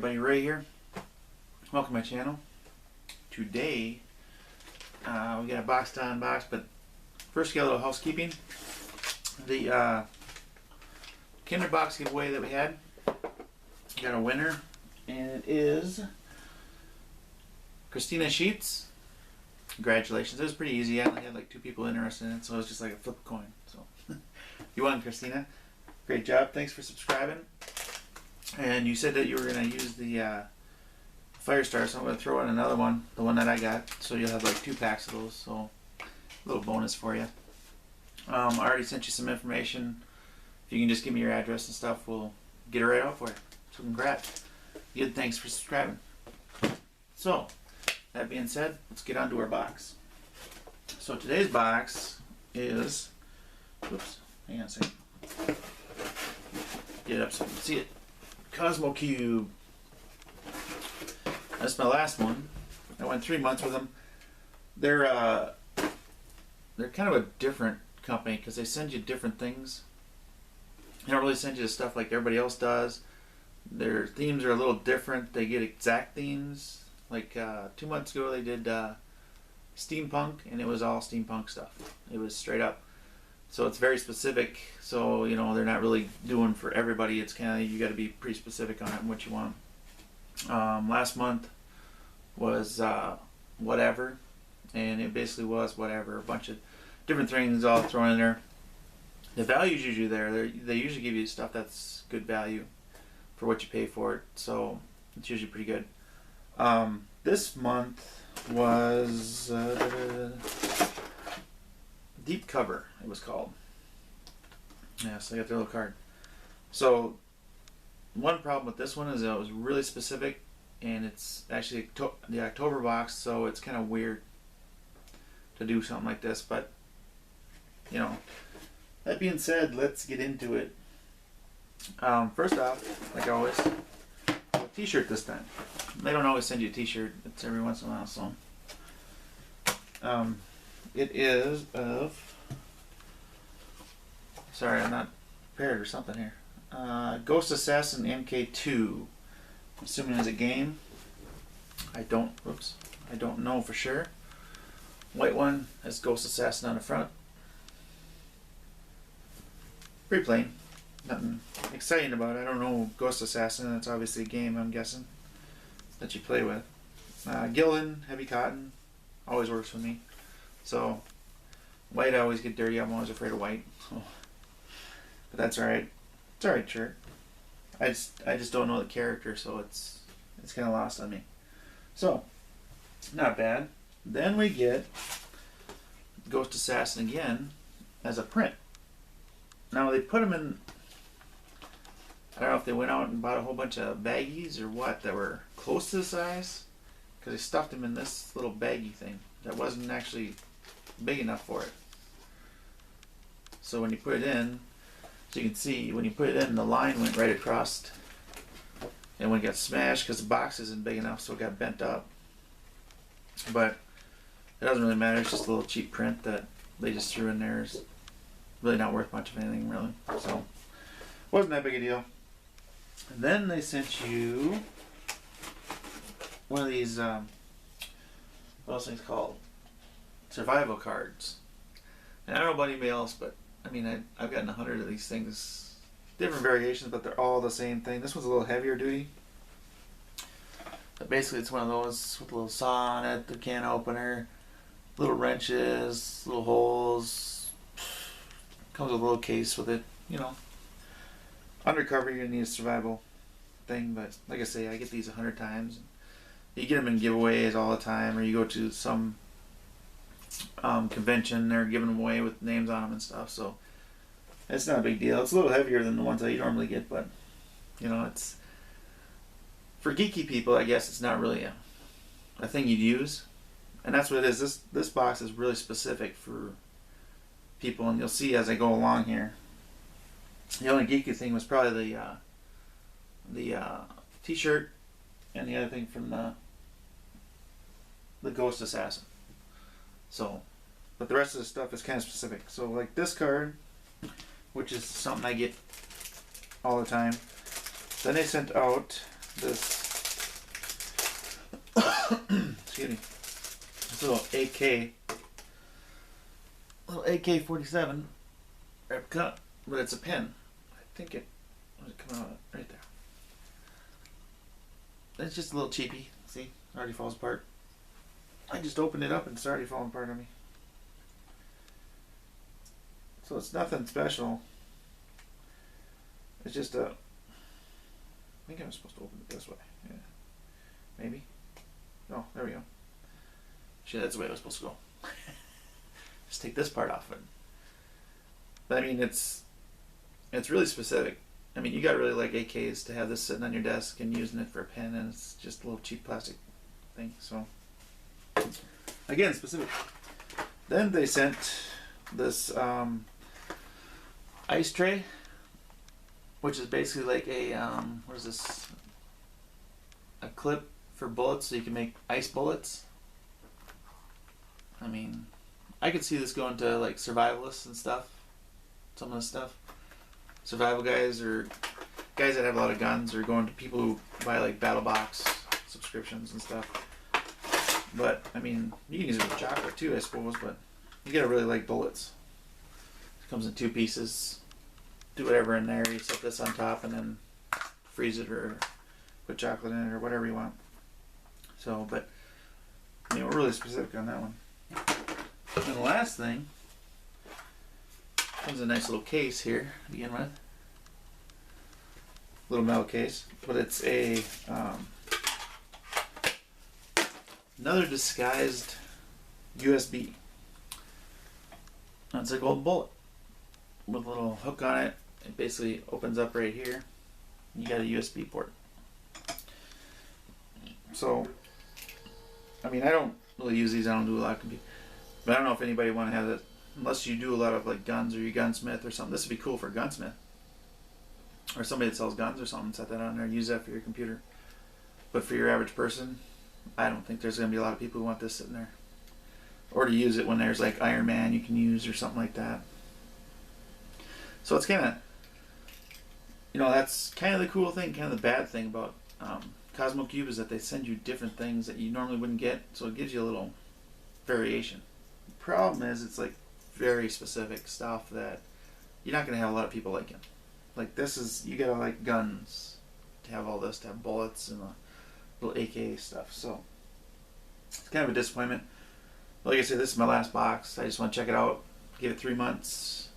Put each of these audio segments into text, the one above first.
everybody, Ray here. Welcome to my channel. Today we got a box to unbox, but first got a little housekeeping. The Kinder box giveaway that we had, got a winner, and it is Christina Sheets. Congratulations. It was pretty easy. I only had like 2 people interested in it, so it was just like a flip a coin. So you won, Christina. Great job. Thanks for subscribing. And you said that you were going to use the Fire Star, so I'm going to throw in another one, the one that I got. So you'll have like 2 packs of those. So a little bonus for you. I already sent you some information. If you can just give me your address and stuff, we'll get it right out for you. So congrats. Good, thanks for subscribing. So, that being said, let's get on to our box. So today's box is, oops, hang on a second. Get it up so you can see it. Cosmo Cube. That's my last one. I went 3 months with them. They're kind of a different company because they send you different things. They don't really send you the stuff like everybody else does. Their themes are a little different. They get exact themes. Like 2 months ago they did steampunk, and it was all steampunk stuff. It was straight up. So it's very specific. So, you know, they're not really doing for everybody. It's kind of, you got to be pretty specific on it and what you want. Last month was whatever, and it basically was whatever. A bunch of different things all thrown in there. The value's usually there. They usually give you stuff that's good value for what you pay for it. So it's usually pretty good. This month was Deep Cover, it was called. Yeah, so I got their little card. So one problem with this one is that it was really specific, and it's actually the October box, so it's kind of weird to do something like this. But you know, that being said, let's get into it. First off, like always, a t-shirt this time. They don't always send you a t-shirt. It's every once in a while, so it is of, sorry, I'm not prepared or something here. Ghost Assassin MK2. I'm assuming it's a game. I don't know for sure. White one has Ghost Assassin on the front. Pretty plain. Nothing exciting about it. I don't know Ghost Assassin. That's obviously a game, I'm guessing, that you play with. Gildan, heavy cotton, always works for me. So white, I always get dirty. I'm always afraid of white. So. But that's alright. It's alright shirt. I just don't know the character, so it's kind of lost on me. So not bad. Then we get Ghost Assassin again as a print. Now they put them in, I don't know if they went out and bought a whole bunch of baggies or what that were close to the size, because they stuffed them in this little baggie thing that wasn't actually big enough for it. So when you put it in, so you can see when you put it in, the line went right across, and when it got smashed, because the box isn't big enough, so it got bent up. But it doesn't really matter. It's just a little cheap print that they just threw in there. It's really not worth much of anything, really. So wasn't that big a deal. And then they sent you one of these, what else things called? Survival cards. And I don't know about anybody else, but I mean, I've gotten 100 of these things, different variations, but they're all the same thing. This one's a little heavier duty. But basically, it's one of those with a little saw on it, the can opener, little wrenches, little holes. Comes with a little case with it, you know. Undercover, you're gonna need a survival thing, but like I say, I get these 100 times. You get them in giveaways all the time, or you go to some convention, they're giving them away with names on them and stuff, so it's not a big deal. It's a little heavier than the ones that you normally get, but you know, it's for geeky people. I guess it's not really a thing you'd use, and that's what it is. This box is really specific for people, and you'll see as I go along here. The only geeky thing was probably the t-shirt, and the other thing from the Ghost Assassin. So, but the rest of the stuff is kind of specific. So like this card, which is something I get all the time. Then they sent out this excuse me, this little AK-47 replica, but it's a pen. I think it come out right there. It's just a little cheapy. See, it already falls apart. I just opened it up and it's already falling apart on me. So it's nothing special. It's just I think I'm supposed to open it this way. Yeah. Maybe. Oh, there we go. Shit, that's the way it was supposed to go. Just take this part off it. But I mean, it's really specific. I mean, you gotta really like AKs to have this sitting on your desk and using it for a pen, and it's just a little cheap plastic thing. So, again, specific. Then they sent this ice tray, which is basically like a what is this? A clip for bullets, so you can make ice bullets. I mean, I could see this going to like survivalists and stuff. Some of this stuff. Survival guys or guys that have a lot of guns, or going to people who buy like battle box subscriptions and stuff. But I mean, you can use it with chocolate too, I suppose, but you gotta really like bullets. It comes in 2 pieces. Do whatever in there. You set this on top and then freeze it or put chocolate in it or whatever you want. So, but I mean, we're really specific on that one. And the last thing comes in a nice little case here to begin with. Little metal case, but it's a another disguised USB. It's a gold bullet with a little hook on it. It basically opens up right here. You got a USB port. So, I mean, I don't really use these. I don't do a lot of computer, but I don't know if anybody want to have that. Unless you do a lot of like guns or you're a gunsmith or something. This would be cool for a gunsmith. Or somebody that sells guns or something. Set that on there. Use that for your computer. But for your average person, I don't think there's going to be a lot of people who want this sitting there. Or to use it when there's like Iron Man you can use or something like that. So it's kind of, you know, that's kind of the cool thing. Kind of the bad thing about Cosmo Cube is that they send you different things that you normally wouldn't get. So it gives you a little variation. The problem is it's like very specific stuff that you're not going to have a lot of people liking. Like this is, you gotta like guns to have all this, to have bullets and little AK stuff. So it's kind of a disappointment. Like I said, this is my last box. I just want to check it out. Give it 3 months.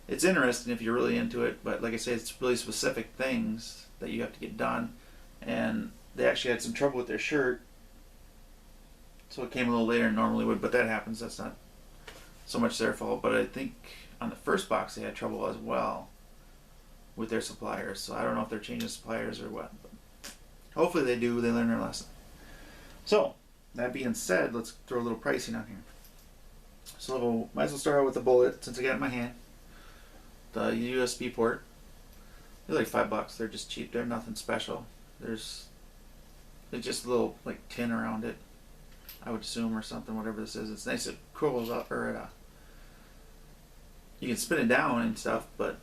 It's interesting if you're really into it, but like I say, it's really specific things that you have to get done. And they actually had some trouble with their shirt, so it came a little later than normally would, but that happens. That's not so much their fault. But I think on the first box they had trouble as well with their suppliers. So I don't know if they're changing suppliers or what. But hopefully they do. They learn their lesson. So that being said, let's throw a little pricing on here. So might as well start out with the bullet since I got it in my hand. The USB port. They're like $5. They're just cheap. They're nothing special. There's just a little like tin around it, I would assume, or something. Whatever this is, it's nice. It curls up, or you can spin it down and stuff. But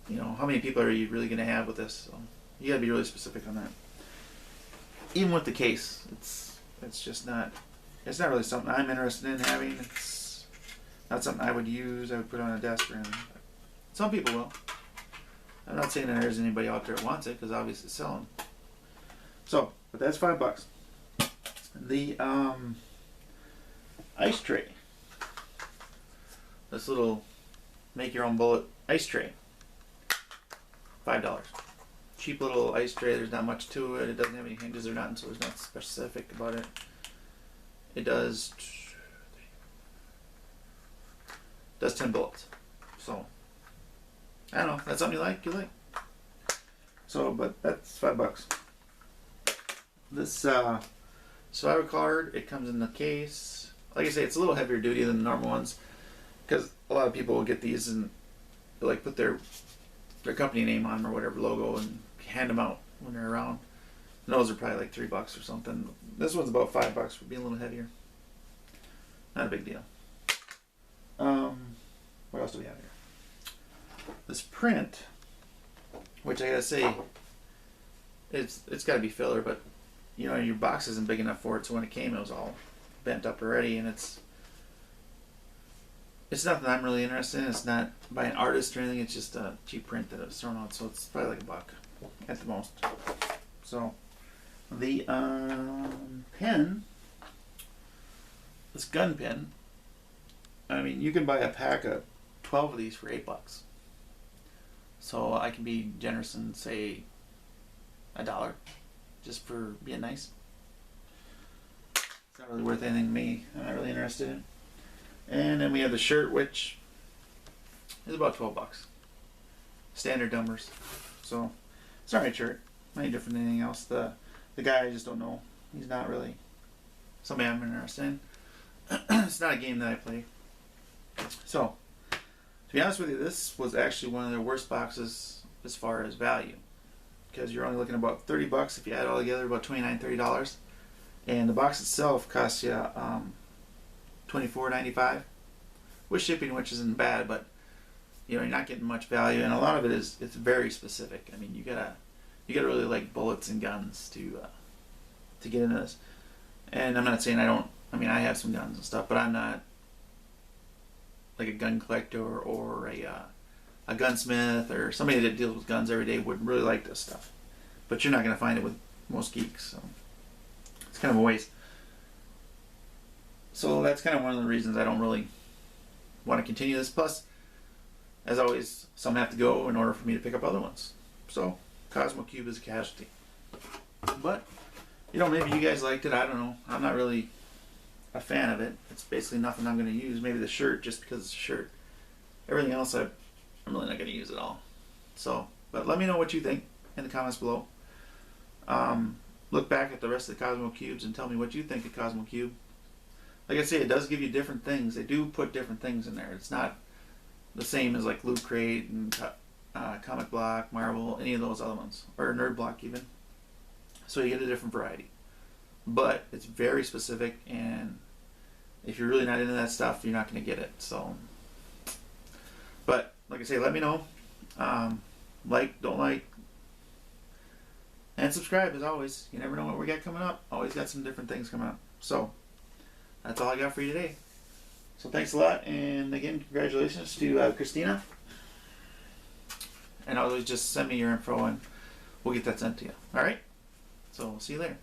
you know, how many people are you really going to have with this? So you got to be really specific on that. Even with the case, it's just not. It's not really something I'm interested in having. It's not something I would use. I would put on a desk or anything. But some people will. I'm not saying that there's anybody out there that wants it, because obviously it's selling. So, but that's $5. The ice tray. This little make your own bullet ice tray. $5. Cheap little ice tray. There's not much to it. It doesn't have any hinges or nothing, so there's nothing specific about it. It does 10 bullets. So I don't know. If that's something you like. So, but that's $5. This survivor card. It comes in the case. Like I say, it's a little heavier duty than the normal ones, because a lot of people will get these and like put their company name on them or whatever logo and hand them out when they're around. And those are probably like $3 or something. This one's about $5 for being a little heavier. Not a big deal. What else do we have here? This print, which I gotta say, it's gotta be filler, but you know, your box isn't big enough for it, so when it came, it was all bent up already, and it's nothing I'm really interested in. It's not by an artist or anything. It's just a cheap print that it was thrown out, so it's probably like $1 at the most. So the pen, this gun pen, I mean, you can buy a pack of 12 of these for $8. So I can be generous and say $1 just for being nice. It's not really worth anything to me. I'm not really interested in. And then we have the shirt, which is about $12. Standard numbers. So it's an alright shirt. Not any different than anything else. The guy, I just don't know. He's not really somebody I'm interested in. It's not a game that I play. So, to be honest with you, this was actually one of their worst boxes as far as value. Because you're only looking at about $30 if you add it all together, about $29, $30. And the box itself costs you $24.95 with shipping, which isn't bad, but you know, you're not getting much value, and a lot of it is, it's very specific. I mean, you gotta really like bullets and guns to get into this. And I'm not saying I mean, I have some guns and stuff, but I'm not like a gun collector or a gunsmith or somebody that deals with guns every day would really like this stuff. But you're not going to find it with most geeks, so it's kind of a waste. So that's kind of one of the reasons I don't really want to continue this. Plus, as always, some have to go in order for me to pick up other ones. So Cosmo Cube is a casualty. But, you know, maybe you guys liked it. I don't know. I'm not really a fan of it. It's basically nothing I'm going to use. Maybe the shirt, just because it's a shirt. Everything else, I'm really not going to use at all. So, but let me know what you think in the comments below. Look back at the rest of the Cosmo Cubes and tell me what you think of Cosmo Cube. Like I say, it does give you different things. They do put different things in there. It's not the same as like Loot Crate and Comic Block, Marvel, any of those other ones, or Nerd Block even. So you get a different variety. But it's very specific, and if you're really not into that stuff, you're not going to get it. So, but like I say, let me know. Like, don't like, and subscribe as always. You never know what we got coming up. Always got some different things coming up. So that's all I got for you today. So thanks a lot, and again, congratulations to Christina. And always just send me your info, and we'll get that sent to you. All right. So we'll see you later.